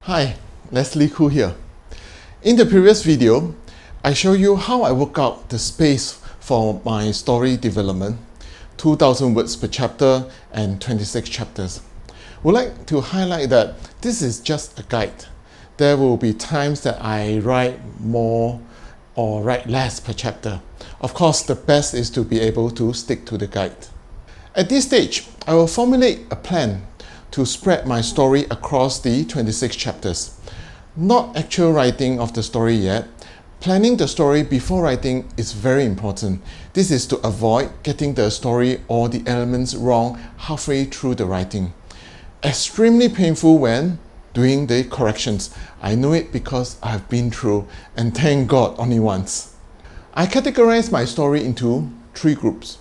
Hi, Leslie Koo here. In the previous video, I show you how I work out the space for my story development, 2000 words per chapter and 26 chapters. Would like to highlight that this is just a guide. There will be times that I write more or write less per chapter. Of course, the best is to be able to stick to the guide. At this stage, I will formulate a plan to spread my story across the 26 chapters. Not actual writing of the story yet. Planning the story before writing is very important. This is to avoid getting the story or the elements wrong halfway through the writing. Extremely painful when doing the corrections. I know it because I have been through, and thank God only once. I categorize my story into 3 groups: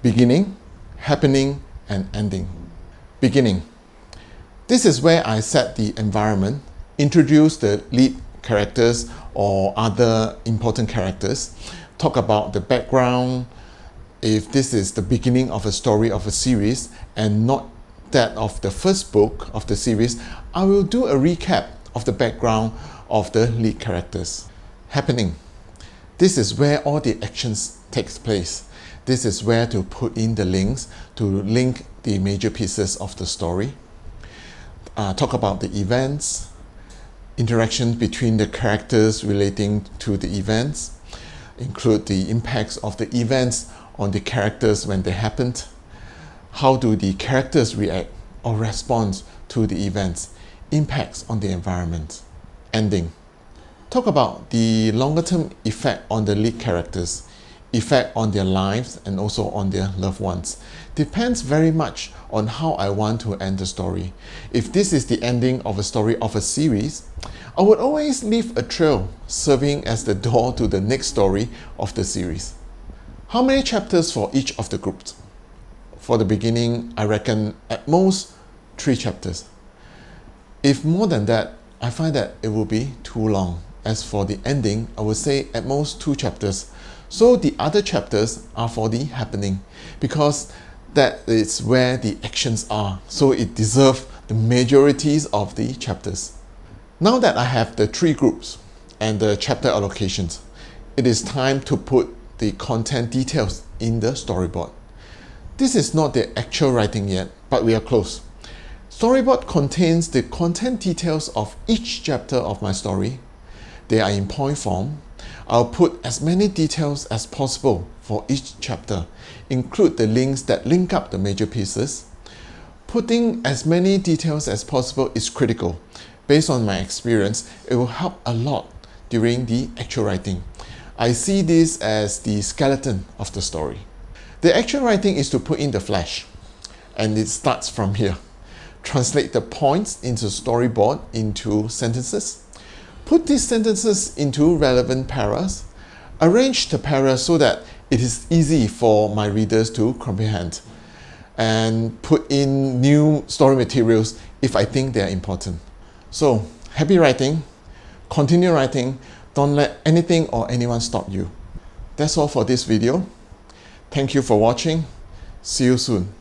beginning, happening, and ending. Beginning. This is where I set the environment, introduce the lead characters or other important characters, talk about the background, if this is the beginning of a story of a series and not that of the first book of the series, I will do a recap of the background of the lead characters. Happening. This is where all the actions takes place. This is where to put in the links to link the major pieces of the story. Talk about the events, interactions between the characters relating to the events, include the impacts of the events on the characters when they happened. How do the characters react or respond to the events, impacts on the environment. Ending. Talk about the longer term effect on the lead characters, effect on their lives and also on their loved ones. Depends very much on how I want to end the story. If this is the ending of a story of a series, I would always leave a trail serving as the door to the next story of the series. How many chapters for each of the groups? For the beginning, I reckon at most 3 chapters. If more than that, I find that it will be too long. As for the ending, I would say at most 2 chapters. So the other chapters are for the happening, because that is where the actions are. So it deserves the majorities of the chapters. Now that I have the 3 groups and the chapter allocations, it is time to put the content details in the storyboard. This is not the actual writing yet, but we are close. Storyboard contains the content details of each chapter of my story. They are in point form. I'll put as many details as possible for each chapter, include the links that link up the major pieces. Putting as many details as possible is critical. Based on my experience, it will help a lot during the actual writing. I see this as the skeleton of the story. The actual writing is to put in the flesh, and it starts from here. Translate the points into storyboard into sentences. Put these sentences into relevant paras. Arrange the paras so that it is easy for my readers to comprehend. And put in new story materials if I think they are important. So, happy writing. Continue writing. Don't let anything or anyone stop you. That's all for this video. Thank you for watching. See you soon.